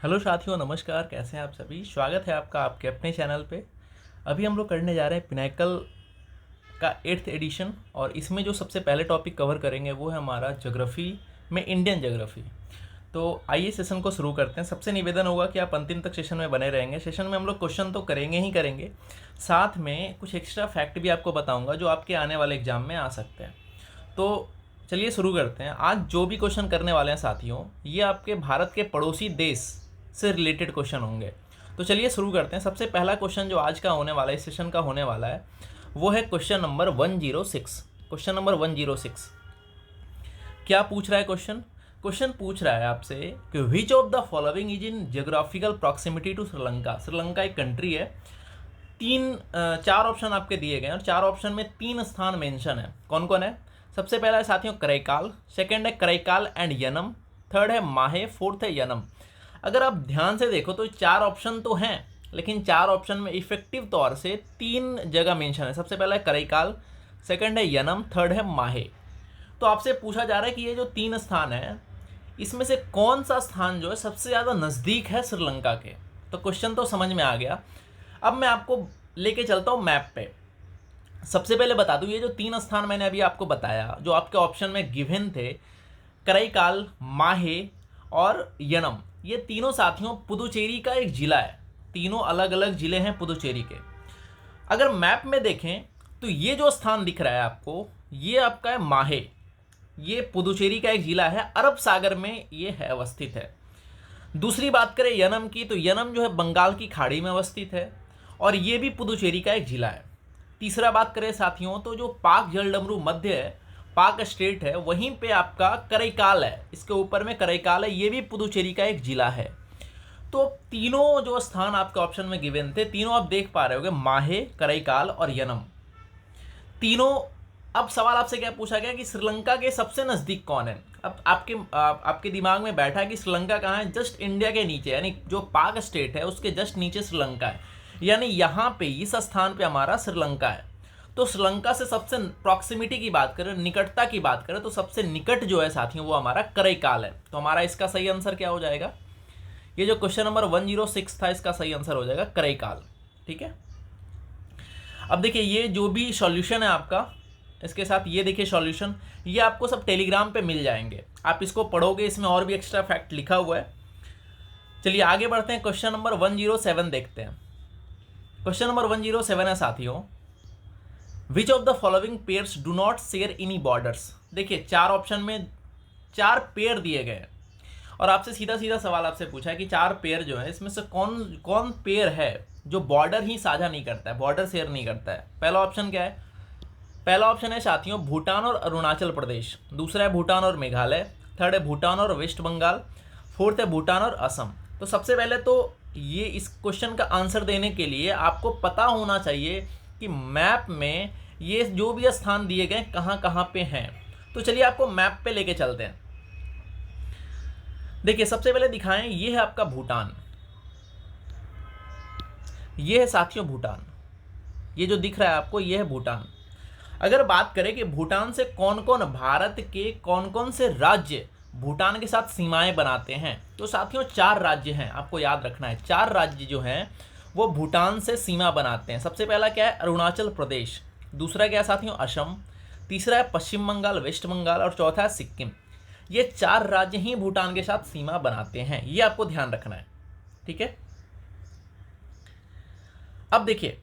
Hello साथियों, नमस्कार। कैसे हैं आप सभी? स्वागत है आपका आपके अपने चैनल पे। अभी हम लोग करने जा रहे हैं पिनाकल का 8th एडिशन, और इसमें जो सबसे पहले टॉपिक कवर करेंगे वो है हमारा ज्योग्राफी में इंडियन ज्योग्राफी। तो आइए सेशन को शुरू करते हैं। सबसे निवेदन होगा कि आप अंतिम तक सेशन में बने रहेंगे। सेशन में हम लोग क्वेश्चन तो करेंगे ही करेंगे, साथ में कुछ एक्स्ट्रा फैक्ट भी आपको बताऊंगा जो आपके आने वाले एग्जाम में आ सकते हैं। तो चलिए शुरू करते हैं। आज जो भी क्वेश्चन करने वाले हैं साथियों, ये आपके भारत के पड़ोसी देश से रिलेटेड क्वेश्चन होंगे। तो चलिए शुरू करते हैं। सबसे पहला क्वेश्चन जो आज का होने वाला है, इस सेशन का होने वाला है, वो है क्वेश्चन नंबर 106। क्वेश्चन नंबर 106 क्या पूछ रहा है क्वेश्चन? क्वेश्चन पूछ रहा है आपसे कि which of the following is in geographical proximity to Sri Lanka. Sri Lanka एक कंट्री है। चार ऑप्शन आपके दिए गए हैं और चार ऑप्शन में तीन स्थान मेंशन है। कौन कौन है? सबसे पहला है साथियों करैकाल, सेकंड है करैकाल एंड यनम, थर्ड है माहे, फोर्थ है यनम। अगर आप ध्यान से देखो तो चार ऑप्शन तो हैं, लेकिन चार ऑप्शन में इफेक्टिव तौर से तीन जगह मेंशन है। सबसे पहला है करैकाल, सेकंड है यनम, थर्ड है माहे। तो आपसे पूछा जा रहा है कि ये जो तीन स्थान है, इसमें से कौन सा स्थान जो है सबसे ज़्यादा नज़दीक है श्रीलंका के। तो क्वेश्चन तो समझ में आ गया। अब मैं आपको लेके चलता हूँ मैप पे। सबसे पहले बता दूं, ये जो तीन स्थान मैंने अभी आपको बताया, जो आपके ऑप्शन में गिवन थे, करैकाल, माहे और यनम, ये तीनों साथियों पुदुचेरी का एक जिला है। तीनों अलग अलग जिले हैं पुदुचेरी के। अगर मैप में देखें तो ये जो स्थान दिख रहा है आपको, ये आपका है माहे। ये पुदुचेरी का एक जिला है, अरब सागर में ये है, अवस्थित है। दूसरी बात करें यनम की, तो यनम जो है बंगाल की खाड़ी में अवस्थित है और ये भी पुदुचेरी का एक जिला है। तीसरा बात करें साथियों, तो जो पाक जलडमरू मध्य है, पाक स्टेट है, वहीं पे आपका करैकाल है। इसके ऊपर में करैकाल है, ये भी पुदुचेरी का एक जिला है। तो तीनों जो स्थान आपके ऑप्शन में गिवन थे, तीनों आप देख पा रहे होगे, माहे, करैकाल और यनम, तीनों। अब सवाल आपसे क्या पूछा गया कि श्रीलंका के सबसे नज़दीक कौन है। अब आपके दिमाग में बैठा है कि श्रीलंका कहाँ है? जस्ट इंडिया के नीचे, यानी जो पाक स्टेट है उसके जस्ट नीचे श्रीलंका है, यानी यहाँ पे इस स्थान पे हमारा श्रीलंका है। तो श्रीलंका से सबसे प्रॉक्सिमिटी की बात करें, निकटता की बात करें, तो सबसे निकट जो है साथियों वो हमारा करैकाल है। तो हमारा इसका सही आंसर क्या हो जाएगा? ये जो क्वेश्चन नंबर 106 था, इसका सही आंसर हो जाएगा करैकाल। ठीक है। अब देखिए, ये जो भी सॉल्यूशन है आपका, इसके साथ ये देखिए सॉल्यूशन, ये आपको सब टेलीग्राम पे मिल जाएंगे। आप इसको पढ़ोगे, इसमें और भी एक्स्ट्रा फैक्ट लिखा हुआ है। चलिए आगे बढ़ते हैं। क्वेश्चन नंबर 107 देखते हैं। क्वेश्चन नंबर 107 है साथियों, विच of the following pairs do not share any borders. देखिए चार ऑप्शन में चार पेयर दिए गए हैं और आपसे सीधा सीधा सवाल आपसे पूछा है कि चार पेयर जो है, इसमें से कौन कौन पेयर है जो बॉर्डर ही साझा नहीं करता है, बॉर्डर शेयर नहीं करता है। पहला ऑप्शन क्या है? पहला ऑप्शन है साथियों भूटान और अरुणाचल प्रदेश, दूसरा है भूटान और मेघालय, थर्ड है भूटान और वेस्ट बंगाल, फोर्थ है भूटान और असम। तो सबसे पहले तो ये इस क्वेश्चन का आंसर देने के लिए आपको पता होना चाहिए कि मैप में ये जो भी स्थान दिए गए कहाँ कहाँ पे हैं। तो चलिए आपको मैप पे लेके चलते हैं। देखिए सबसे पहले दिखाएं, ये है आपका भूटान, ये है साथियों भूटान, ये जो दिख रहा है आपको ये है भूटान। अगर बात करें कि भूटान से कौन कौन, भारत के कौन कौन से राज्य भूटान के साथ सीमाएं बनाते हैं, तो साथियों चार राज्य हैं, आपको याद रखना है। चार राज्य जो हैं वो भूटान से सीमा बनाते हैं। सबसे पहला क्या है? अरुणाचल प्रदेश, दूसरा क्या है साथियों? असम, तीसरा है पश्चिम बंगाल, वेस्ट बंगाल और चौथा है सिक्किम। ये चार राज्य ही भूटान के साथ सीमा बनाते हैं, ये आपको ध्यान रखना है। ठीक है। अब देखिए,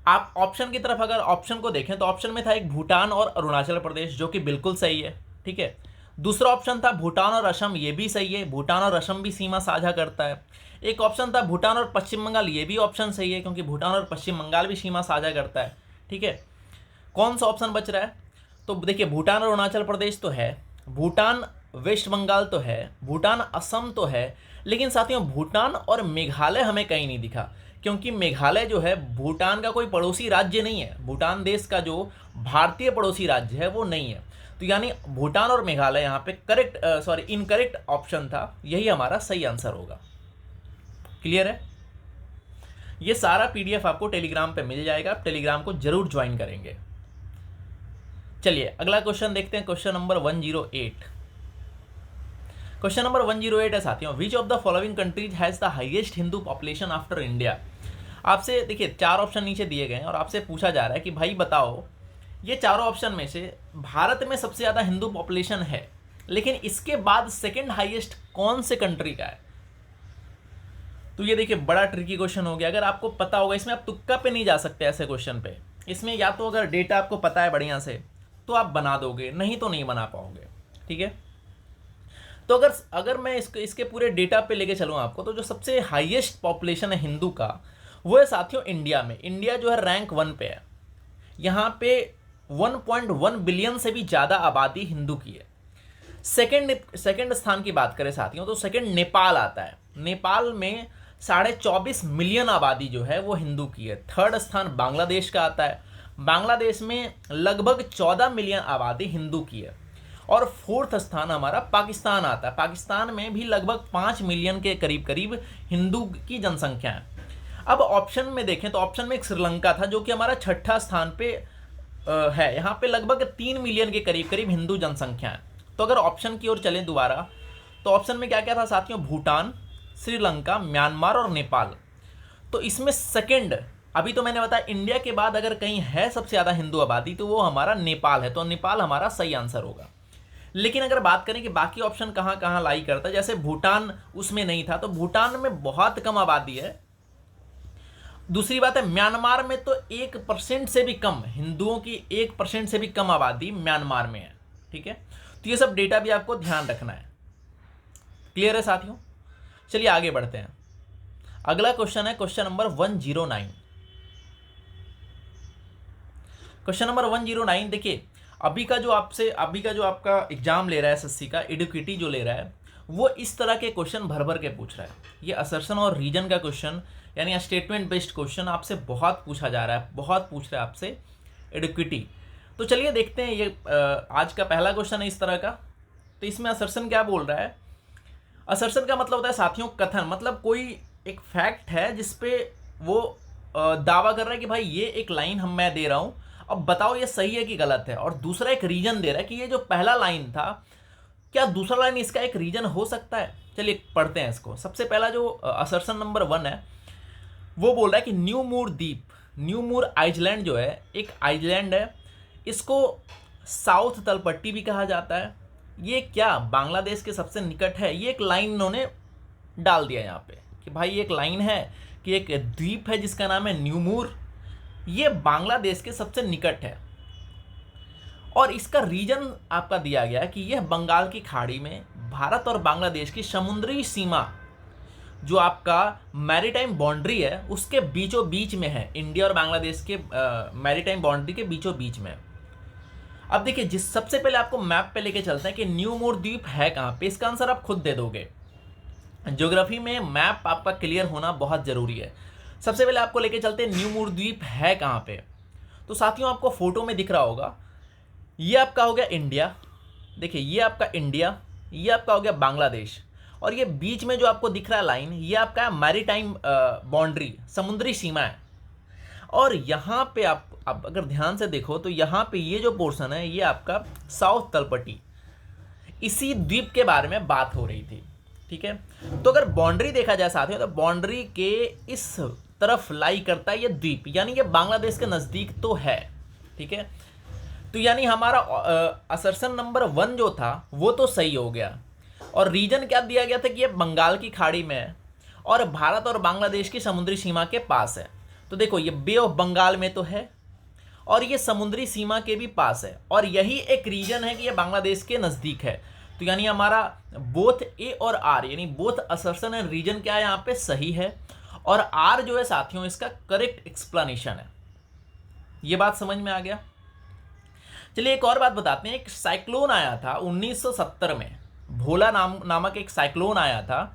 आप ऑप्शन की तरफ अगर ऑप्शन को देखें तो ऑप्शन में था एक भूटान और अरुणाचल प्रदेश, जो कि बिल्कुल सही है। ठीक है। दूसरा ऑप्शन था भूटान और असम, ये भी सही है, भूटान और असम भी सीमा साझा करता है। एक ऑप्शन था भूटान और पश्चिम बंगाल, ये भी ऑप्शन सही है क्योंकि भूटान और पश्चिम बंगाल भी सीमा साझा करता है। ठीक है। कौन सा ऑप्शन बच रहा है? तो देखिए भूटान और अरुणाचल प्रदेश तो है, भूटान वेस्ट बंगाल तो है, भूटान असम तो है, लेकिन साथियों भूटान और मेघालय हमें कहीं नहीं दिखा, क्योंकि मेघालय जो है भूटान का कोई पड़ोसी राज्य नहीं है, भूटान देश का जो भारतीय पड़ोसी राज्य है वो नहीं है। तो यानी भूटान और मेघालय यहाँ पे इनकरेक्ट ऑप्शन था, यही हमारा सही आंसर होगा। क्लियर है? ये सारा पीडीएफ आपको टेलीग्राम पे मिल जाएगा, आप टेलीग्राम को जरूर ज्वाइन करेंगे। चलिए अगला क्वेश्चन देखते हैं, क्वेश्चन नंबर 108। क्वेश्चन नंबर 108 है साथियों, विच of the following countries has the highest Hindu population after India. आपसे देखिए 4 ऑप्शन नीचे दिए गए हैं और आपसे पूछा जा रहा है कि भाई बताओ ये चारों ऑप्शन में से भारत में सबसे ज़्यादा हिंदू पॉपुलेशन है, लेकिन इसके बाद सेकेंड हाईएस्ट कौन से कंट्री का है। तो ये देखिए बड़ा ट्रिकी क्वेश्चन हो गया। अगर आपको पता होगा, इसमें आप तुक्का पे नहीं जा सकते ऐसे क्वेश्चन पे। इसमें या तो अगर डेटा आपको पता है बढ़िया से तो आप बना दोगे, नहीं तो नहीं बना पाओगे। ठीक है, तो अगर मैं इसके पूरे डेटा पे लेके चलूँ आपको, तो जो सबसे हाईएस्ट पॉपुलेशन है हिंदू का वो है साथियों इंडिया में। इंडिया जो है रैंक 1 पे है। यहाँ पे 1.1 बिलियन से भी ज़्यादा आबादी हिंदू की है। सेकंड स्थान की बात करें साथियों तो सेकंड नेपाल आता है। नेपाल में 24.5 मिलियन आबादी जो है वो हिंदू की है। थर्ड स्थान बांग्लादेश का आता है। बांग्लादेश में लगभग 14 मिलियन आबादी हिंदू की है। और फोर्थ स्थान हमारा पाकिस्तान आता है। पाकिस्तान में भी लगभग 5 मिलियन के करीब करीब हिंदू की जनसंख्या है। अब ऑप्शन में देखें तो ऑप्शन में एक श्रीलंका था जो कि हमारा छठा स्थान पे है। यहाँ पे लगभग 3 मिलियन के करीब करीब हिंदू जनसंख्या है। तो अगर ऑप्शन की ओर चलें दोबारा, तो ऑप्शन में क्या क्या था साथियों, भूटान, श्रीलंका, म्यांमार और नेपाल। तो इसमें सेकंड, अभी तो मैंने बताया इंडिया के बाद अगर कहीं है सबसे ज़्यादा हिंदू आबादी तो वो हमारा नेपाल है। तो नेपाल हमारा सही आंसर होगा। लेकिन अगर बात करें कि बाकी ऑप्शन कहाँ कहाँ लाई करता है, जैसे भूटान उसमें नहीं था, तो भूटान में बहुत कम आबादी है। दूसरी बात है म्यांमार में तो 1% से भी कम, हिंदुओं की 1% से भी कम आबादी म्यांमार में है। ठीक है, तो ये सब डेटा भी आपको ध्यान रखना है। क्लियर है साथियों? चलिए आगे बढ़ते हैं। अगला क्वेश्चन है क्वेश्चन नंबर 109। क्वेश्चन नंबर 109 देखिए, अभी का जो आपका एग्जाम ले रहा है एसएससी का, एडुकेटी जो ले रहा है, वो इस तरह के क्वेश्चन भर भर के पूछ रहा है। ये असर्शन और रीजन का क्वेश्चन यानी स्टेटमेंट बेस्ड क्वेश्चन आपसे बहुत पूछा जा रहा है, बहुत पूछ रहा है आपसे एडुकेटी। तो चलिए देखते हैं, ये आज का पहला क्वेश्चन है इस तरह का। तो इसमें असर्शन क्या बोल रहा है? असर्शन का मतलब होता है साथियों कथन, मतलब कोई एक फैक्ट है जिसपे वो दावा कर रहा है कि भाई ये एक लाइन मैं दे रहा हूँ, अब बताओ ये सही है कि गलत है। और दूसरा एक रीजन दे रहा है कि ये जो पहला लाइन था, क्या दूसरा लाइन इसका एक रीजन हो सकता है। चलिए पढ़ते हैं इसको। सबसे पहला जो असर्शन नंबर 1 है वो बोल रहा है कि न्यू मूर द्वीप, न्यू मूर आइलैंड जो है एक आइलैंड है, इसको साउथ तलपट्टी भी कहा जाता है। ये क्या बांग्लादेश के सबसे निकट है। ये एक लाइन इन्होंने डाल दिया यहाँ पे कि भाई एक लाइन है कि एक द्वीप है जिसका नाम है न्यू मूर, ये बांग्लादेश के सबसे निकट है। और इसका रीजन आपका दिया गया है कि यह बंगाल की खाड़ी में भारत और बांग्लादेश की समुद्री सीमा जो आपका मैरीटाइम बाउंड्री है उसके बीचों बीच में है। इंडिया और बांग्लादेश के मैरीटाइम बाउंड्री के बीचों बीच में। अब देखिए, सबसे पहले आपको मैप पे लेके चलते हैं कि न्यू मूर द्वीप है कहाँ पे। इसका आंसर आप खुद दे दोगे। ज्योग्राफी में मैप आपका क्लियर होना बहुत ज़रूरी है। सबसे पहले आपको लेके चलते हैं न्यू मूर द्वीप है कहाँ पे। तो साथियों आपको फोटो में दिख रहा होगा, ये आपका हो गया इंडिया, देखिए ये आपका इंडिया, ये आपका हो गया बांग्लादेश, और ये बीच में जो आपको दिख रहा है लाइन, ये आपका मैरीटाइम बाउंड्री, समुद्री सीमा है। और यहाँ पे आप अब अगर ध्यान से देखो तो यहाँ पे ये जो पोर्शन है ये आपका साउथ तलपट्टी, इसी द्वीप के बारे में बात हो रही थी। ठीक है, तो अगर बाउंड्री देखा जाए साथियों तो बाउंड्री के इस तरफ लाई करता है ये द्वीप, यानी ये बांग्लादेश के नज़दीक तो है। ठीक है, तो यानी हमारा असर्शन नंबर 1 जो था वो तो सही हो गया। और रीजन क्या दिया गया था कि ये बंगाल की खाड़ी में है और भारत और बांग्लादेश की समुद्री सीमा के पास है। तो देखो ये बे ऑफ बंगाल में तो है और ये समुद्री सीमा के भी पास है, और यही एक रीजन है कि ये बांग्लादेश के नज़दीक है। तो यानी हमारा बोथ ए और आर यानी बोथ असर्शन एंड रीजन क्या है यहाँ पे सही है, और आर जो है साथियों इसका करेक्ट एक्सप्लेनेशन है। ये बात समझ में आ गया। चलिए एक और बात बताते हैं। एक साइक्लोन आया था 1970 में, भोला नामक एक साइक्लोन आया था,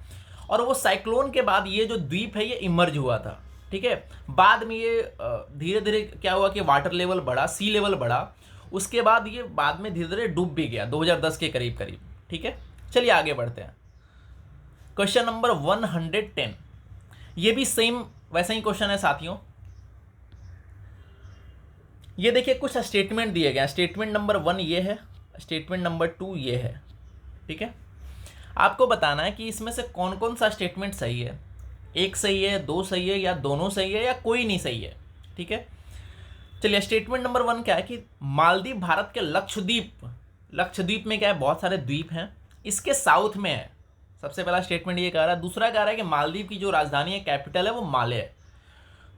और वो साइक्लोन के बाद ये जो द्वीप है ये इमर्ज हुआ था। ठीक है, बाद में ये धीरे धीरे क्या हुआ कि वाटर लेवल बढ़ा, सी लेवल बढ़ा, उसके बाद ये बाद में धीरे धीरे डूब भी गया 2010 के करीब करीब। ठीक है, चलिए आगे बढ़ते हैं। क्वेश्चन नंबर 110, ये भी सेम वैसा ही क्वेश्चन है साथियों। ये देखिए कुछ स्टेटमेंट दिए गए हैं। स्टेटमेंट नंबर 1 ये है, स्टेटमेंट नंबर 2 ये है। ठीक है, आपको बताना है कि इसमें से कौन कौन सा स्टेटमेंट सही है, एक सही है, दो सही है, या दोनों सही है, या कोई नहीं सही है। ठीक है, चलिए स्टेटमेंट नंबर 1 क्या है कि मालदीव भारत के लक्षद्वीप, लक्षद्वीप में क्या है, बहुत सारे द्वीप हैं, इसके साउथ में है। सबसे पहला स्टेटमेंट ये कह रहा है। दूसरा कह रहा है कि मालदीव की जो राजधानी है, कैपिटल है, वो माले है।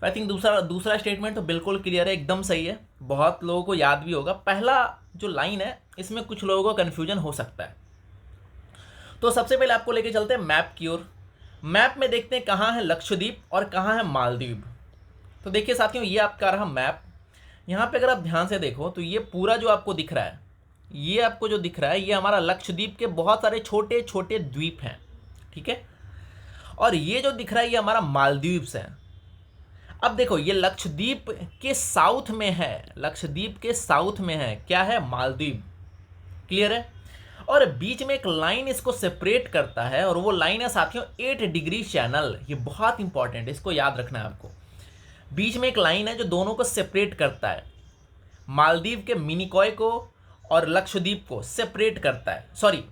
आई थिंक दूसरा स्टेटमेंट तो बिल्कुल क्लियर है, एकदम सही है, बहुत लोगों को याद भी होगा। पहला जो लाइन है इसमें कुछ लोगों को कन्फ्यूजन हो सकता है। तो सबसे पहले आपको लेके चलते हैं मैप की ओर। मैप में देखते हैं कहाँ है लक्षद्वीप और कहाँ है मालदीव। तो देखिए साथियों, ये आपका रहा मैप। यहाँ पे अगर आप ध्यान से देखो तो ये पूरा जो आपको दिख रहा है, ये आपको जो दिख रहा है, ये हमारा लक्षद्वीप के बहुत सारे छोटे छोटे द्वीप हैं। ठीक है, और ये जो दिख रहा है ये हमारा मालदीव्स है। अब देखो, ये लक्षद्वीप के साउथ में है, लक्षद्वीप के साउथ में है, क्या है, मालदीव। क्लियर है। और बीच में एक लाइन इसको सेपरेट करता है, और वो लाइन है साथियों 8 डिग्री चैनल। ये बहुत इंपॉर्टेंट है, इसको याद रखना है आपको। बीच में एक लाइन है जो दोनों को सेपरेट करता है, मालदीव के मिनिकॉय को और लक्षद्वीप को सेपरेट करता है। सॉरी,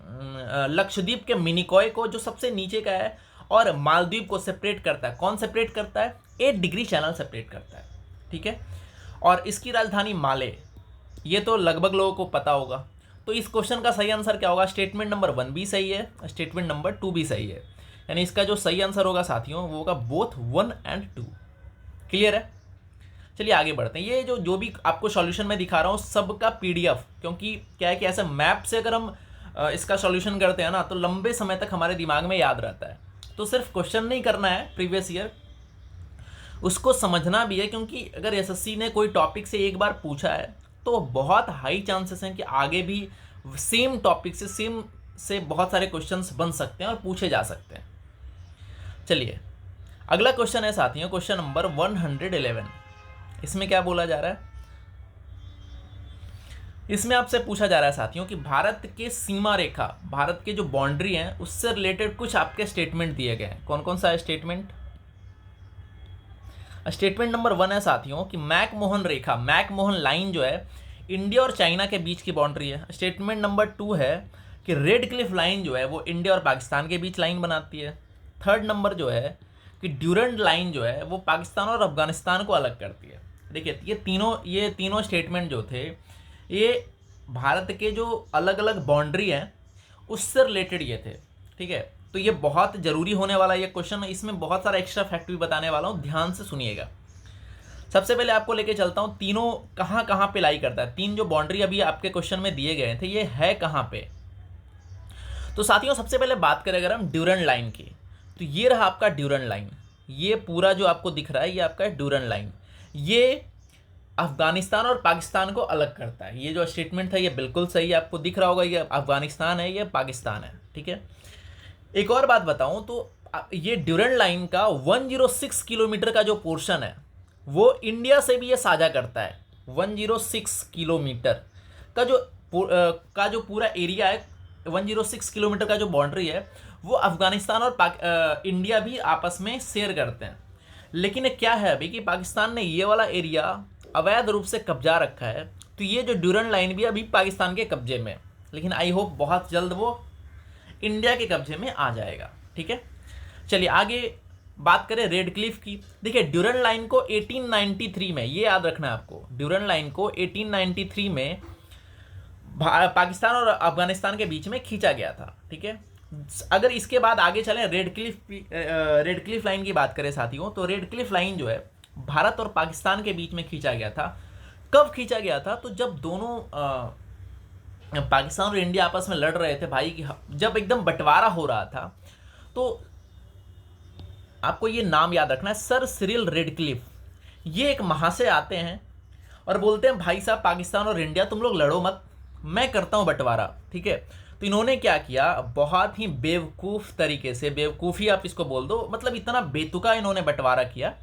लक्षद्वीप के मिनिकॉय को जो सबसे नीचे का है और मालदीव को सेपरेट करता है। कौन सेपरेट करता है? 8 डिग्री चैनल सेपरेट करता है। ठीक है, और इसकी राजधानी माले, ये तो लगभग लोगों को पता होगा। तो इस क्वेश्चन का सही आंसर क्या होगा? स्टेटमेंट नंबर 1 भी सही है, स्टेटमेंट नंबर 2 भी सही है। यानी इसका जो सही आंसर होगा साथियों वो होगा बोथ 1 एंड 2। क्लियर है। चलिए आगे बढ़ते हैं। ये जो भी आपको सॉल्यूशन में दिखा रहा हूँ सबका पीडीएफ, क्योंकि क्या है कि ऐसे मैप से अगर हम इसका सॉल्यूशन करते हैं ना तो लंबे समय तक हमारे दिमाग में याद रहता है। तो सिर्फ क्वेश्चन नहीं करना है प्रीवियस ईयर, उसको समझना भी है, क्योंकि अगर एसएससी ने कोई टॉपिक से एक बार पूछा है तो बहुत हाई चांसेस हैं कि आगे भी सेम टॉपिक से से बहुत सारे क्वेश्चंस बन सकते हैं और पूछे जा सकते हैं। चलिए अगला क्वेश्चन है साथियों, क्वेश्चन नंबर 111। इसमें क्या बोला जा रहा है? इसमें आपसे पूछा जा रहा है साथियों कि भारत के सीमा रेखा, भारत के जो बाउंड्री हैं उससे रिलेटेड कुछ आपके स्टेटमेंट दिए गए हैं। कौन कौन सा है स्टेटमेंट? स्टेटमेंट नंबर 1 है साथियों कि मैकमोहन रेखा, मैकमोहन लाइन जो है इंडिया और चाइना के बीच की बाउंड्री है। स्टेटमेंट नंबर 2 है कि रेड क्लिफ लाइन जो है वो इंडिया और पाकिस्तान के बीच लाइन बनाती है। थर्ड नंबर जो है कि ड्यूरेंट लाइन जो है वो पाकिस्तान और अफगानिस्तान को अलग करती है। देखिए ये तीनों स्टेटमेंट जो थे ये भारत के जो अलग अलग बाउंड्री हैं उससे रिलेटेड ये थे। ठीक है, तो ये बहुत ज़रूरी होने वाला ये क्वेश्चन, इसमें बहुत सारा एक्स्ट्रा फैक्ट भी बताने वाला हूँ, ध्यान से सुनिएगा। सबसे पहले आपको लेके चलता हूँ तीनों कहाँ कहाँ पे लाई करता है। तीन जो बाउंड्री अभी आपके क्वेश्चन में दिए गए थे ये है कहाँ पे? तो साथियों सबसे पहले बात करें अगर हम ड्यूरेंट लाइन की, तो ये रहा आपका ड्यूरेंट लाइन। ये पूरा जो आपको दिख रहा है ये आपका ड्यूरेंट लाइन, ये अफगानिस्तान और पाकिस्तान को अलग करता है। ये जो स्टेटमेंट था ये बिल्कुल सही है, आपको दिख रहा होगा ये अफगानिस्तान है, ये पाकिस्तान है। ठीक है, एक और बात बताऊं तो ये ड्यूरेंट लाइन का 106 किलोमीटर का जो पोर्शन है वो इंडिया से भी ये साझा करता है। 106 किलोमीटर का जो पूरा एरिया है, 106 किलोमीटर का जो बाउंड्री है वो अफगानिस्तान और इंडिया भी आपस में शेयर करते हैं। लेकिन क्या है अभी कि पाकिस्तान ने ये वाला एरिया अवैध रूप से कब्जा रखा है, तो ये जो ड्यूरेंट लाइन भी अभी पाकिस्तान के कब्जे में, लेकिन आई होप बहुत जल्द वो इंडिया के कब्जे में आ जाएगा। ठीक है, चलिए आगे बात करें रेड क्लिफ की। देखिए ड्यूरेंट लाइन को 1893 में, ये याद रखना है आपको, ड्यूरेंट लाइन को 1893 में पाकिस्तान और अफगानिस्तान के बीच में खींचा गया था। ठीक है, अगर इसके बाद आगे चलें रेड क्लिफ लाइन की बात करें साथियों, तो रेड क्लिफ लाइन जो है भारत और पाकिस्तान के बीच में खींचा गया था। कब खींचा गया था? तो जब दोनों पाकिस्तान और इंडिया आपस में लड़ रहे थे भाई, जब एकदम बंटवारा हो रहा था, तो आपको ये नाम याद रखना है, सर सिरिल रेडक्लिफ। ये एक महाशय आते हैं और बोलते हैं भाई साहब पाकिस्तान और इंडिया तुम लोग लड़ो मत, मैं करता हूँ बंटवारा। ठीक है, तो इन्होंने क्या किया, बहुत ही बेवकूफ़ तरीके से, बेवकूफ़ी आप इसको बोल दो, मतलब इतना बेतुका इन्होंने बंटवारा किया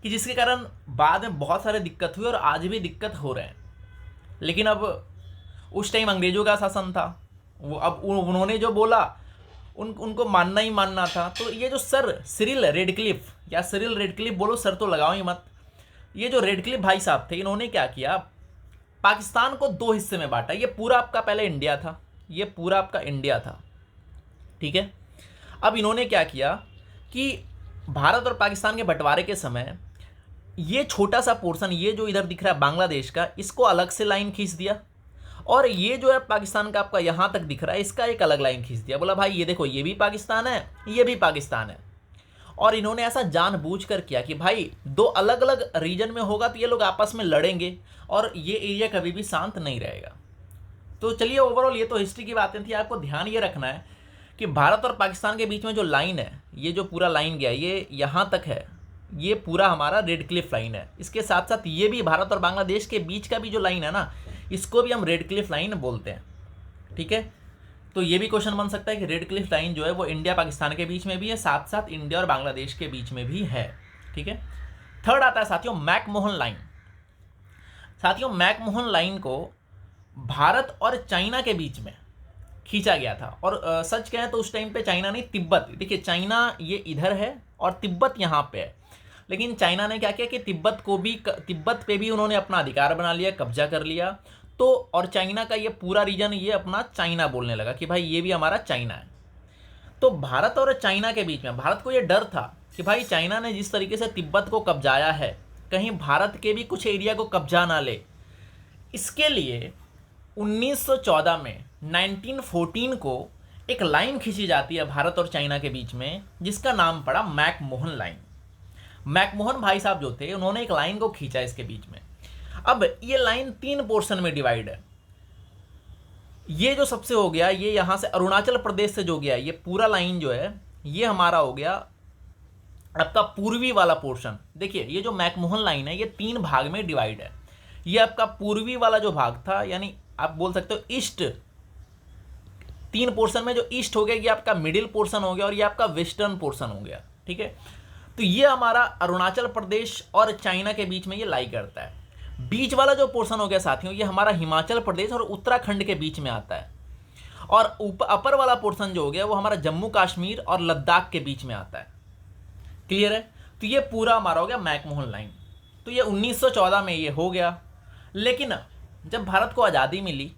कि जिसके कारण बाद में बहुत सारे दिक्कत हुई और आज भी दिक्कत हो रहे हैं। लेकिन अब उस टाइम अंग्रेजों का शासन था, वो अब उन्होंने जो बोला उनको मानना ही मानना था। तो ये जो सर सिरिल रेडक्लिफ, या सिरिल रेडक्लिफ बोलो, सर तो लगाओ ही मत, ये जो रेडक्लिफ भाई साहब थे इन्होंने क्या किया, पाकिस्तान को 2 हिस्से में बांटा। ये पूरा आपका पहले इंडिया था, ये पूरा आपका इंडिया था। ठीक है। अब इन्होंने क्या किया कि भारत और पाकिस्तान के बंटवारे के समय ये छोटा सा पोर्शन, ये जो इधर दिख रहा है बांग्लादेश का, इसको अलग से लाइन खींच दिया, और ये जो है पाकिस्तान का आपका यहाँ तक दिख रहा है, इसका एक अलग लाइन खींच दिया। बोला भाई ये देखो, ये भी पाकिस्तान है, ये भी पाकिस्तान है। और इन्होंने ऐसा जानबूझकर किया कि भाई दो अलग अलग रीजन में होगा तो ये लोग आपस में लड़ेंगे और ये एरिया कभी भी शांत नहीं रहेगा। तो चलिए, ओवरऑल ये तो हिस्ट्री की बातें थी। आपको ध्यान ये रखना है कि भारत और पाकिस्तान के बीच में जो लाइन है, ये जो पूरा लाइन गया, ये यहाँ तक है, ये पूरा हमारा रेड क्लिफ लाइन है। इसके साथ साथ ये भी भारत और बांग्लादेश के बीच का भी जो लाइन है ना, इसको भी हम रेड क्लिफ लाइन बोलते हैं, ठीक है। तो ये भी क्वेश्चन बन सकता है कि रेड क्लिफ लाइन जो है वो इंडिया पाकिस्तान के बीच में भी है, साथ साथ इंडिया और बांग्लादेश के बीच में भी है, ठीक है। थर्ड आता है साथियों मैकमोहन लाइन। साथियों मैकमोहन लाइन को भारत और चाइना के बीच में खींचा गया था, और सच कहें तो उस टाइम पे चाइना नहीं, तिब्बत, देखिए चाइना ये इधर है और तिब्बत यहाँ पे है, लेकिन चाइना ने क्या किया कि तिब्बत पे भी उन्होंने अपना अधिकार बना लिया, कब्जा कर लिया। तो और चाइना का ये पूरा रीजन ये अपना चाइना बोलने लगा कि भाई ये भी हमारा चाइना है। तो भारत और चाइना के बीच में, भारत को ये डर था कि भाई चाइना ने जिस तरीके से तिब्बत को कब्जाया है, कहीं भारत के भी कुछ एरिया को कब्जा ना ले। इसके लिए 1914 में 1914 को एक लाइन खींची जाती है भारत और चाइना के बीच में, जिसका नाम पड़ा मैकमोहन लाइन। मैकमोहन भाई साहब जो थे, उन्होंने एक लाइन को खींचा इसके बीच में। अब ये लाइन 3 पोर्शन में डिवाइड है। ये जो सबसे हो गया, ये यहां से अरुणाचल प्रदेश से जो गया, ये पूरा लाइन जो है ये हमारा हो गया आपका पूर्वी वाला पोर्शन। देखिए ये जो मैकमोहन लाइन है ये 3 भाग में डिवाइड है। ये आपका पूर्वी वाला जो भाग था, यानी आप बोल सकते हो ईस्ट, 3 पोर्शन में जो ईस्ट हो गया ये आपका मिडिल पोर्शन हो गया, और ये आपका वेस्टर्न पोर्शन हो गया, ठीक है। तो ये हमारा अरुणाचल प्रदेश और चाइना के बीच में ये लाई करता है। बीच वाला जो पोर्शन हो गया साथियों, ये हमारा हिमाचल प्रदेश और उत्तराखंड के बीच में आता है, और अपर वाला पोर्शन जो हो गया वो हमारा जम्मू कश्मीर और लद्दाख के बीच में आता है। क्लियर है? तो ये पूरा हमारा हो गया मैकमोहन लाइन। तो ये 1914 में ये हो गया। लेकिन जब भारत को आज़ादी मिली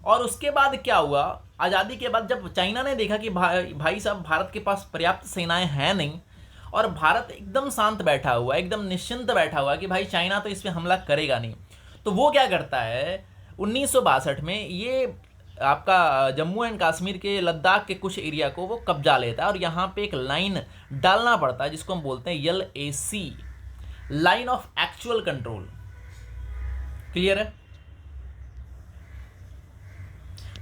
और उसके बाद क्या हुआ, आज़ादी के बाद जब चाइना ने देखा कि भाई साहब भारत के पास पर्याप्त सेनाएं हैं नहीं, और भारत एकदम शांत बैठा हुआ है, एकदम निश्चिंत बैठा हुआ है कि भाई चाइना तो इस पर हमला करेगा नहीं, तो वो क्या करता है 1962 में ये आपका जम्मू एंड कश्मीर के लद्दाख के कुछ एरिया को वो कब्जा लेता है, और यहाँ पे एक लाइन डालना पड़ता है जिसको हम बोलते हैं LAC, line of actual control. Clear है?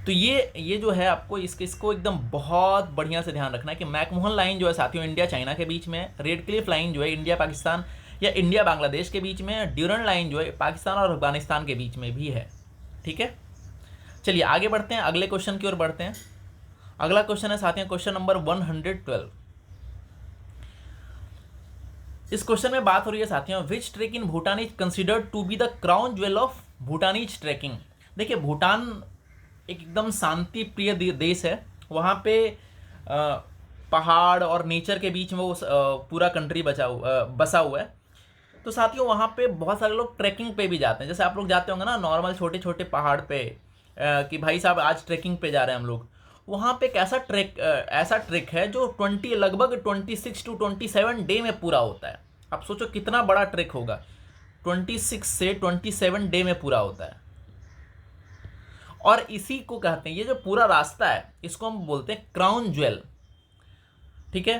तो ये जो है आपको इसको एकदम बहुत बढ़िया से ध्यान रखना है कि मैकमोहन लाइन जो है साथियों इंडिया चाइना के बीच में, रेड क्लिफ लाइन जो है इंडिया पाकिस्तान या इंडिया बांग्लादेश के बीच में, ड्यूरन लाइन जो है पाकिस्तान और अफगानिस्तान के बीच में भी है, ठीक है। चलिए आगे बढ़ते हैं, अगले क्वेश्चन की ओर बढ़ते हैं। अगला क्वेश्चन है साथियों क्वेश्चन नंबर 112। इस क्वेश्चन में बात हो रही है साथियों, which trek in Bhutan is considered to be the crown jewel of Bhutanese trekking. देखिए भूटान एकदम शांति प्रिय देश है, वहाँ पे पहाड़ और नेचर के बीच में वो पूरा कंट्री बसा हुआ है। तो साथियों वहाँ पे बहुत सारे लोग ट्रैकिंग पे भी जाते हैं, जैसे आप लोग जाते होंगे ना नॉर्मल छोटे छोटे पहाड़ पे कि भाई साहब आज ट्रैकिंग पे जा रहे हैं हम लोग। वहाँ पे एक ऐसा ट्रैक है जो लगभग 26 to 27 डे में पूरा होता है। आप सोचो कितना बड़ा ट्रैक होगा, 26 से 27 डे में पूरा होता है। और इसी को कहते हैं, ये जो पूरा रास्ता है इसको हम बोलते हैं क्राउन ज्वेल, ठीक है।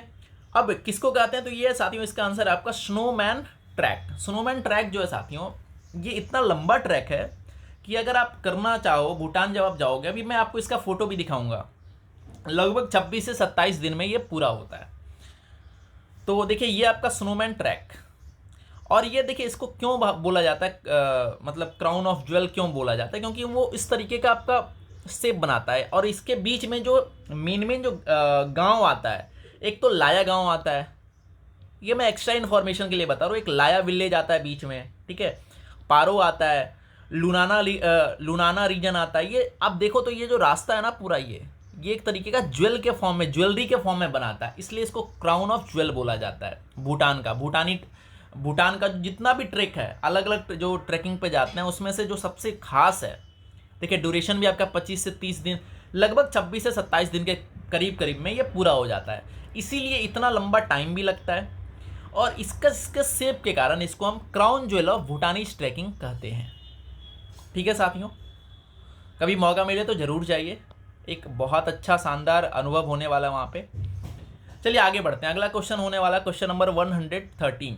अब किसको कहते हैं, तो ये साथियों इसका आंसर है आपका स्नोमैन ट्रैक। स्नोमैन ट्रैक जो है साथियों ये इतना लंबा ट्रैक है कि अगर आप करना चाहो भूटान जब आप जाओगे, अभी मैं आपको इसका फोटो भी दिखाऊंगा, लगभग 26 से 27 दिन में ये पूरा होता है। तो देखिए ये आपका स्नोमैन ट्रैक, और ये देखिए इसको क्यों बोला जाता है मतलब क्राउन ऑफ ज्वेल क्यों बोला जाता है, क्योंकि वो इस तरीके का आपका शेप बनाता है, और इसके बीच में जो मेन जो गांव आता है, एक तो लाया गांव आता है, ये मैं एक्स्ट्रा इन्फॉर्मेशन के लिए बता रहा हूँ, एक लाया विलेज आता है बीच में, ठीक है, पारो आता है, लुनाना रीजन आता है। ये आप देखो तो ये जो रास्ता है ना पूरा, ये एक तरीके का ज्वेल के फॉर्म में, ज्वेलरी के फॉर्म में बनाता है, इसलिए इसको क्राउन ऑफ ज्वेल बोला जाता है। भूटान का जितना भी ट्रैक है, अलग अलग जो ट्रैकिंग पे जाते हैं उसमें से जो सबसे खास है, देखिए ड्यूरेशन भी आपका 25 से 30 दिन, लगभग 26 से 27 दिन के करीब करीब में ये पूरा हो जाता है, इसीलिए इतना लंबा टाइम भी लगता है। और इसका शेप के कारण इसको हम crown jewel of Bhutanese trekking कहते हैं। ठीक है साथियों, कभी मौका मिले तो ज़रूर जाइए, एक बहुत अच्छा शानदार अनुभव होने वाला है वहाँ पे। चलिए आगे बढ़ते हैं, अगला क्वेश्चन होने वाला क्वेश्चन नंबर 113।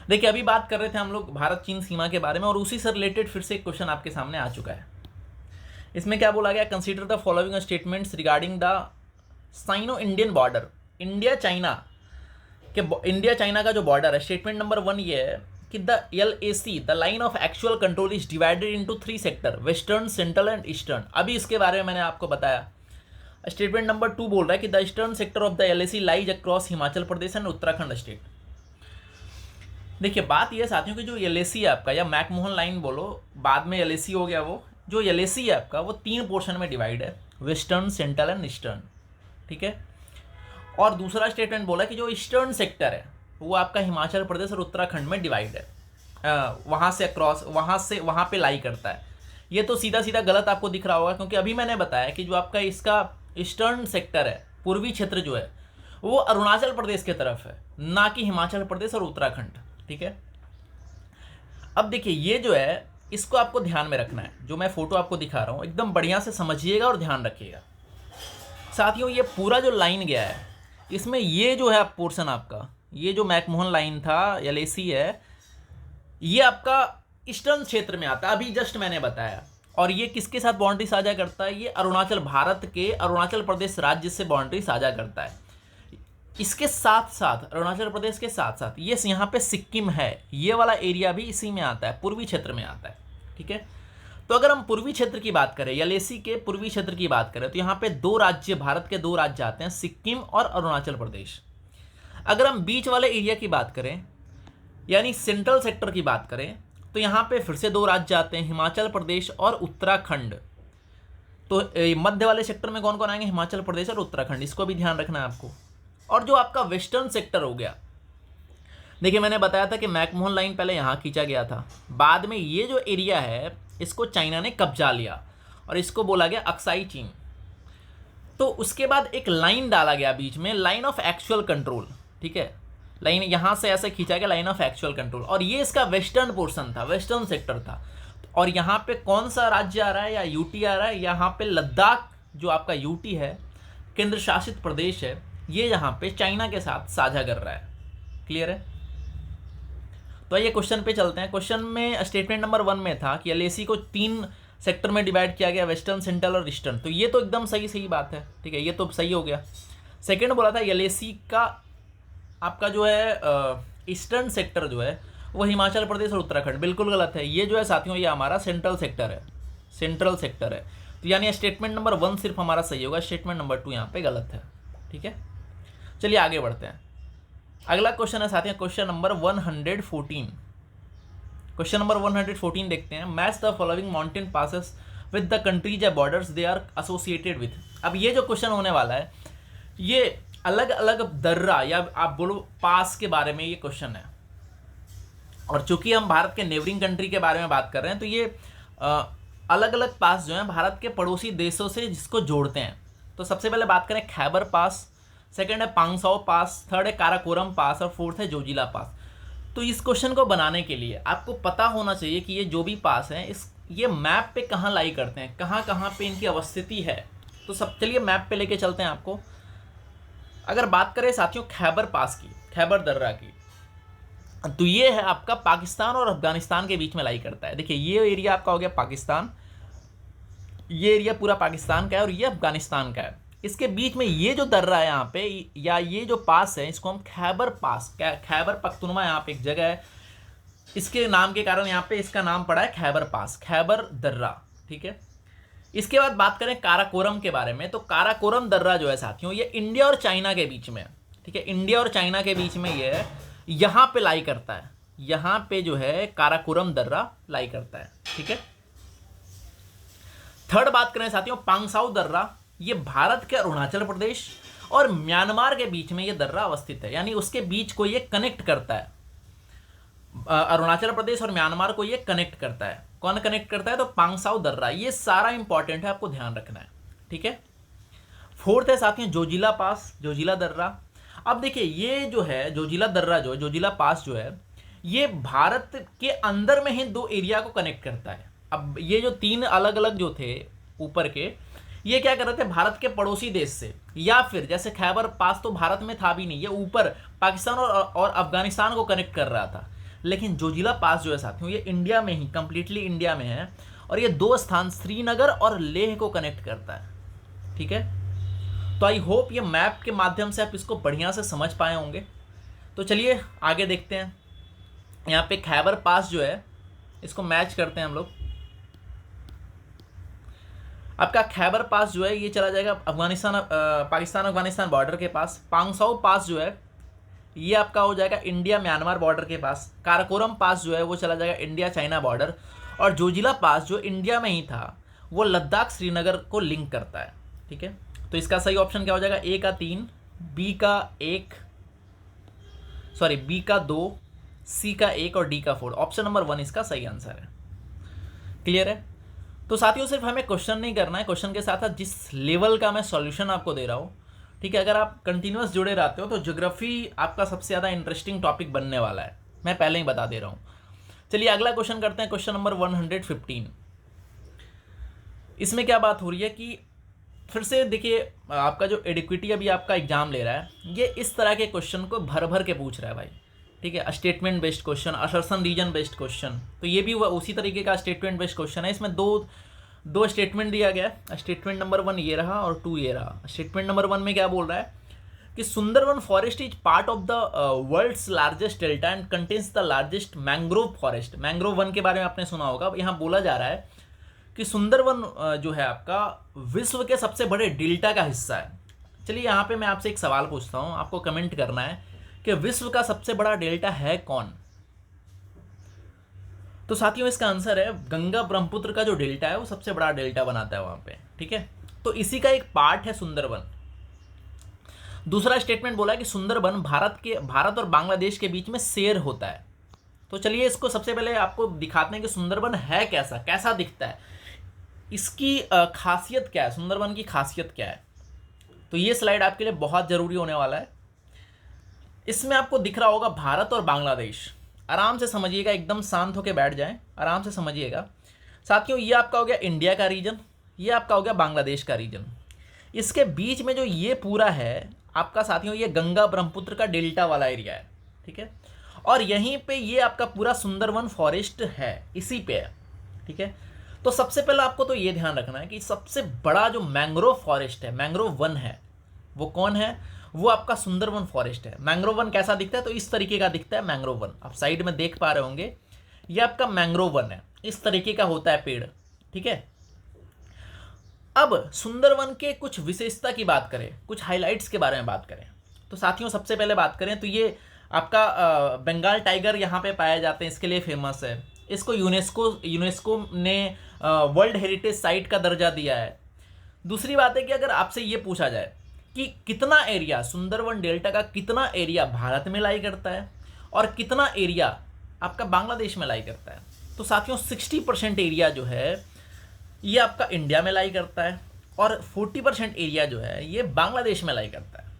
देखिए अभी बात कर रहे थे हम लोग भारत चीन सीमा के बारे में, और उसी से रिलेटेड फिर से एक क्वेश्चन आपके सामने आ चुका है। इसमें क्या बोला गया, consider the following statements regarding the Sino Indian border. India China का जो बॉर्डर है, स्टेटमेंट नंबर 1 ये है कि the LAC the line of actual control is divided into 3 sector, western, central and eastern. अभी इसके बारे में मैंने आपको बताया। स्टेटमेंट नंबर 2 बोल रहा है कि the eastern sector of the LAC lies across Himachal Pradesh and Uttarakhand state. देखिए बात यह साथियों कि जो LAC है आपका, या मैकमोहन लाइन बोलो, बाद में LAC हो गया, वो जो LAC है आपका वो 3 पोर्शन में डिवाइड है, वेस्टर्न, सेंट्रल एंड ईस्टर्न। ठीक है, और दूसरा स्टेटमेंट बोला कि जो ईस्टर्न सेक्टर है वो आपका हिमाचल प्रदेश और उत्तराखंड में डिवाइड है, वहाँ से अक्रॉस, वहाँ पे लाई करता है। ये तो सीधा सीधा गलत आपको दिख रहा होगा, क्योंकि अभी मैंने बताया कि जो आपका इसका ईस्टर्न सेक्टर है, पूर्वी क्षेत्र जो है, वो अरुणाचल प्रदेश की तरफ है, ना कि हिमाचल प्रदेश और उत्तराखंड। ठीक है, अब देखिए ये जो है इसको आपको ध्यान में रखना है, जो मैं फोटो आपको दिखा रहा हूँ एकदम बढ़िया से समझिएगा और ध्यान रखिएगा साथियों। ये पूरा जो लाइन गया है, इसमें ये जो है पोर्शन आपका, ये जो मैकमोहन लाइन था, LAC है, ये आपका ईस्टर्न क्षेत्र में आता है, अभी जस्ट मैंने बताया। और ये किसके साथ बाउंड्री साझा करता है, ये अरुणाचल, भारत के अरुणाचल प्रदेश राज्य से बाउंड्री साझा करता है। इसके साथ साथ, अरुणाचल प्रदेश के साथ साथ ये यहाँ पे सिक्किम है, ये वाला एरिया भी इसी में आता है, पूर्वी क्षेत्र में आता है। ठीक है, तो अगर हम पूर्वी क्षेत्र की बात करें, LAC के पूर्वी क्षेत्र की बात करें, तो यहाँ पे 2 राज्य, भारत के 2 राज्य आते हैं, सिक्किम और अरुणाचल प्रदेश। अगर हम बीच वाले एरिया की बात करें, यानी सेंट्रल सेक्टर की बात करें, तो यहाँ पे फिर से 2 राज्य आते हैं, हिमाचल प्रदेश और उत्तराखंड। तो मध्य वाले सेक्टर में कौन कौन आएंगे, हिमाचल प्रदेश और उत्तराखंड, इसको भी ध्यान रखना है आपको। और जो आपका वेस्टर्न सेक्टर हो गया, देखिए मैंने बताया था कि मैकमोहन लाइन पहले यहाँ खींचा गया था, बाद में ये जो एरिया है इसको चाइना ने कब्जा लिया और इसको बोला गया अक्साई चीन। तो उसके बाद एक लाइन डाला गया बीच में, लाइन ऑफ एक्चुअल कंट्रोल। ठीक है, लाइन यहाँ से ऐसे खींचा गया, लाइन ऑफ एक्चुअल कंट्रोल, और ये इसका वेस्टर्न पोर्शन था, वेस्टर्न सेक्टर था। और यहाँ पे कौन सा राज्य आ रहा है, या UT आ रहा है, यहाँ पे लद्दाख जो आपका UT है, केंद्र शासित प्रदेश है, ये यहाँ पे चाइना के साथ साझा कर रहा है। क्लियर है, तो ये क्वेश्चन पे चलते हैं। क्वेश्चन में स्टेटमेंट नंबर 1 में था कि LAC को 3 सेक्टर में डिवाइड किया गया, वेस्टर्न, सेंट्रल और ईस्टर्न। तो ये तो एकदम सही बात है। ठीक है, ये तो सही हो गया। सेकेंड बोला था LAC का आपका जो है ईस्टर्न सेक्टर जो है वो हिमाचल प्रदेश और उत्तराखंड, बिल्कुल गलत है। ये जो है साथियों, ये हमारा सेंट्रल सेक्टर है, सेंट्रल सेक्टर है। तो यानी स्टेटमेंट नंबर 1 सिर्फ हमारा सही होगा, स्टेटमेंट नंबर 2 यहाँ पे गलत है। ठीक है, चलिए आगे बढ़ते हैं। अगला क्वेश्चन है साथियों क्वेश्चन नंबर 114। क्वेश्चन नंबर 114 देखते हैं। Match the following mountain passes with the countries या borders they are associated with. अब ये जो क्वेश्चन होने वाला है, ये अलग अलग दर्रा या आप बोलो पास के बारे में ये क्वेश्चन है। और चूंकि हम भारत के नेबरिंग कंट्री के बारे में बात कर रहे हैं, तो ये अलग अलग पास जो हैं भारत के पड़ोसी देशों से जिसको जोड़ते हैं। तो सबसे पहले बात करें खैबर पास, सेकंड है पांगसाओ पास, थर्ड है काराकोरम पास और फोर्थ है जोजिला पास। तो इस क्वेश्चन को बनाने के लिए आपको पता होना चाहिए कि ये जो भी पास हैं ये मैप पे कहाँ लाई करते हैं, कहाँ कहाँ पे इनकी अवस्थिति है। तो सब चलिए मैप पे लेके चलते हैं आपको। अगर बात करें साथियों खैबर पास की, खैबर दर्रा की, तो ये है आपका पाकिस्तान और अफगानिस्तान के बीच में लाई करता है। देखिए ये एरिया आपका हो गया पाकिस्तान, ये एरिया पूरा पाकिस्तान का है और ये अफगानिस्तान का है। इसके बीच में ये जो दर्रा है यहाँ पे, या ये जो पास है, इसको हम खैबर पास, खैबर पख्तूनख्वा यहाँ पे एक जगह है, इसके नाम के कारण यहाँ पे इसका नाम पड़ा है खैबर पास, खैबर दर्रा। ठीक है, इसके बाद बात करें काराकोरम के बारे में, तो काराकोरम दर्रा जो है साथियों, ये इंडिया और चाइना के बीच में, ठीक है, इंडिया और चाइना के बीच में ये है, यहाँ पे लाई करता है, यहाँ पे जो है काराकोरम दर्रा लाई करता है। ठीक है, थर्ड बात करें साथियों पांगसाउ दर्रा, ये भारत के अरुणाचल प्रदेश और म्यांमार के बीच में ये दर्रा अवस्थित है, यानी उसके बीच को ये कनेक्ट करता है, अरुणाचल प्रदेश और म्यांमार को ये कनेक्ट करता है। कौन कनेक्ट करता है? तो पांगसाउ दर्रा। ये सारा इंपॉर्टेंट है, आपको ध्यान रखना है। ठीक है, फोर्थ है साथियों जोजिला पास, जोजिला दर्रा। अब देखिए ये जो है जोजिला दर्रा, जो जोजिला पास जो है, ये भारत के अंदर में ही दो एरिया को कनेक्ट करता है। अब ये जो तीन अलग अलग जो थे ऊपर के, ये क्या कर रहे थे, भारत के पड़ोसी देश से, या फिर जैसे खैबर पास तो भारत में था भी नहीं, ये ऊपर पाकिस्तान और अफगानिस्तान को कनेक्ट कर रहा था। लेकिन जोजिला पास जो है साथियों, ये इंडिया में ही, कंप्लीटली इंडिया में है, और ये दो स्थान श्रीनगर और लेह को कनेक्ट करता है। ठीक है, तो आई होप ये मैप के माध्यम से आप इसको बढ़िया से समझ पाए होंगे। तो चलिए आगे देखते हैं। यहाँ पे खैबर पास जो है, इसको मैच करते हैं हम लोग। आपका खैबर पास जो है ये चला जाएगा अफगानिस्तान, पाकिस्तान अफगानिस्तान बॉर्डर के पास। पांगसाउ पास जो है ये आपका हो जाएगा इंडिया म्यांमार बॉर्डर के पास। काराकोरम पास जो है वो चला जाएगा इंडिया चाइना बॉर्डर। और जोजिला पास जो इंडिया में ही था, वो लद्दाख श्रीनगर को लिंक करता है। ठीक है, तो इसका सही ऑप्शन क्या हो जाएगा, ए का 3, बी का 1, सॉरी बी का 2, सी का 1 और डी का 4। ऑप्शन नंबर 1 इसका सही आंसर है। क्लियर है। तो साथियों सिर्फ हमें क्वेश्चन नहीं करना है, क्वेश्चन के साथ साथ जिस लेवल का मैं सॉल्यूशन आपको दे रहा हूँ, ठीक है, अगर आप कंटिन्यूअस जुड़े रहते हो तो ज्योग्राफी आपका सबसे ज़्यादा इंटरेस्टिंग टॉपिक बनने वाला है, मैं पहले ही बता दे रहा हूँ। चलिए अगला क्वेश्चन करते हैं, क्वेश्चन नंबर 115। इसमें क्या बात हो रही है कि फिर से देखिए, आपका जो एडिक्विटी अभी आपका एग्जाम ले रहा है, ये इस तरह के क्वेश्चन को भर भर के पूछ रहा है भाई। ठीक है, statement based question, assertion reason based question, तो ये भी उसी तरीके का स्टेटमेंट बेस्ड क्वेश्चन है। इसमें दो स्टेटमेंट दिया गया है। स्टेटमेंट नंबर 1 ये रहा और 2 ये रहा। स्टेटमेंट नंबर 1 में क्या बोल रहा है कि Sundarban forest is part of the world's largest delta and contains the largest mangrove forest. Mangrove वन के बारे में आपने सुना होगा। यहाँ बोला जा रहा है कि सुंदरवन जो है आपका विश्व के सबसे बड़े डेल्टा का हिस्सा है। चलिए यहाँ पे मैं आपसे एक सवाल पूछता हूँ, आपको कमेंट करना है कि विश्व का सबसे बड़ा डेल्टा है कौन। तो साथियों इसका आंसर है गंगा ब्रह्मपुत्र का जो डेल्टा है वो सबसे बड़ा डेल्टा बनाता है वहां पे। ठीक है, तो इसी का एक पार्ट है सुंदरवन। दूसरा स्टेटमेंट बोला है कि सुंदरवन भारत और बांग्लादेश के बीच में शेयर होता है। तो चलिए इसको सबसे पहले आपको दिखाते हैं कि सुंदरवन है कैसा दिखता है, इसकी खासियत क्या है, सुंदरवन की खासियत क्या है। तो ये स्लाइड आपके लिए बहुत जरूरी होने वाला है। इसमें आपको दिख रहा होगा भारत और बांग्लादेश। आराम से समझिएगा, एकदम शांत होकर बैठ जाएं, आराम से समझिएगा। साथियों ये आपका हो गया इंडिया का रीजन, ये आपका हो गया बांग्लादेश का रीजन। इसके बीच में जो ये पूरा है आपका साथियों, ये गंगा ब्रह्मपुत्र का डेल्टा वाला एरिया है। ठीक है, और यहीं पे ये आपका पूरा सुंदरवन फॉरेस्ट है, इसी पे है। ठीक है, तो सबसे पहले आपको तो ये ध्यान रखना है कि सबसे बड़ा जो मैंग्रोव फॉरेस्ट है, मैंग्रोव वन है, वो कौन है, वो आपका सुंदरवन फॉरेस्ट है। मैंग्रोव वन कैसा दिखता है, तो इस तरीके का दिखता है मैंग्रोव वन। आप साइड में देख पा रहे होंगे, ये आपका मैंग्रोव वन है, इस तरीके का होता है पेड़। ठीक है, अब सुंदरवन के कुछ विशेषता की बात करें, कुछ हाइलाइट्स के बारे में बात करें, तो साथियों सबसे पहले बात करें तो ये आपका बंगाल टाइगर यहाँ पे पाए जाते हैं, इसके लिए फेमस है। इसको यूनेस्को ने वर्ल्ड हेरिटेज साइट का दर्जा दिया है। दूसरी बात है कि अगर आपसे ये पूछा जाए कि कितना एरिया सुंदरवन डेल्टा का, कितना एरिया भारत में लाई करता है और कितना एरिया आपका बांग्लादेश में लाई करता है, तो साथियों 60% एरिया जो है ये आपका इंडिया में लाई करता है और 40% एरिया जो है ये बांग्लादेश में लाई करता है।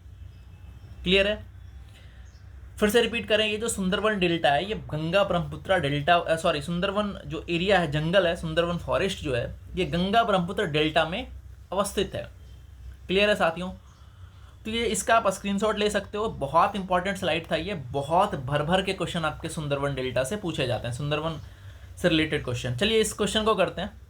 क्लियर है। फिर से रिपीट करें, ये जो सुंदरवन डेल्टा है ये गंगा ब्रह्मपुत्र डेल्टा, सॉरी सुंदरवन जो एरिया है, जंगल है, सुंदरवन फॉरेस्ट जो है ये गंगा ब्रह्मपुत्र डेल्टा में अवस्थित है। क्लियर है साथियों। तो ये इसका आप स्क्रीनशॉट ले सकते हो, बहुत इंपॉर्टेंट स्लाइड था ये, बहुत भर भर के क्वेश्चन आपके सुंदरवन डेल्टा से पूछे जाते हैं, सुंदरवन से रिलेटेड क्वेश्चन। चलिए इस क्वेश्चन को करते हैं।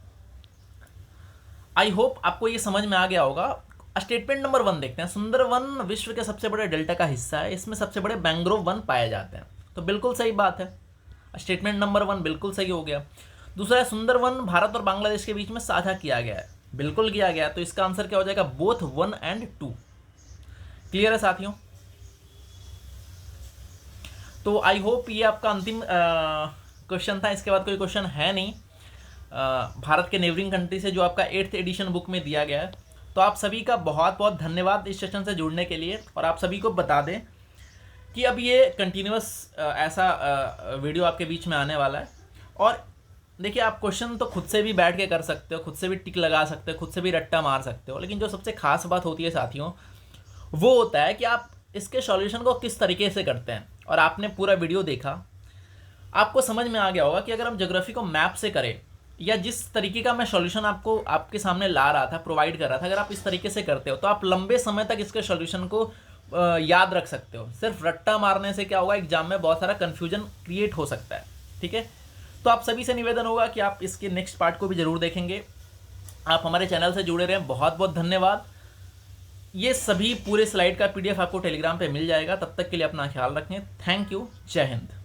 आई होप आपको ये समझ में आ गया होगा। स्टेटमेंट नंबर 1 देखते हैं। सुंदरवन विश्व के सबसे बड़े डेल्टा का हिस्सा है, इसमें सबसे बड़े मैंग्रोव वन पाए जाते हैं, तो बिल्कुल सही बात है, स्टेटमेंट नंबर 1 बिल्कुल सही हो गया। दूसरा है सुंदरवन भारत और बांग्लादेश के बीच में साझा किया गया है, बिल्कुल किया गया, तो इसका आंसर क्या हो जाएगा, बोथ 1 and 2। क्लियर है साथियों। तो आई होप ये आपका अंतिम क्वेश्चन था, इसके बाद कोई क्वेश्चन है नहीं भारत के नेबरिंग कंट्री से, जो आपका 8th एडिशन बुक में दिया गया है। तो आप सभी का बहुत बहुत धन्यवाद इस सेशन से जुड़ने के लिए। और आप सभी को बता दें कि अब ये कंटिन्यूअस ऐसा वीडियो आपके बीच में आने वाला है, और देखिए, आप क्वेश्चन तो खुद से भी बैठ के कर सकते हो, खुद से भी टिक लगा सकते हो, खुद से भी रट्टा मार सकते हो, लेकिन जो सबसे खास बात होती है साथियों, वो होता है कि आप इसके सॉल्यूशन को किस तरीके से करते हैं। और आपने पूरा वीडियो देखा, आपको समझ में आ गया होगा कि अगर हम ज्योग्राफी को मैप से करें, या जिस तरीके का मैं सॉल्यूशन आपको आपके सामने ला रहा था, प्रोवाइड कर रहा था, अगर आप इस तरीके से करते हो तो आप लंबे समय तक इसके सॉल्यूशन को याद रख सकते हो। सिर्फ रट्टा मारने से क्या होगा, एग्जाम में बहुत सारा कन्फ्यूजन क्रिएट हो सकता है। ठीक है, तो आप सभी से निवेदन होगा कि आप इसके नेक्स्ट पार्ट को भी जरूर देखेंगे। आप हमारे चैनल से जुड़े रहें, बहुत बहुत धन्यवाद। ये सभी पूरे स्लाइड का PDF आपको टेलीग्राम पे मिल जाएगा। तब तक के लिए अपना ख्याल रखें। Thank you. जय हिंद।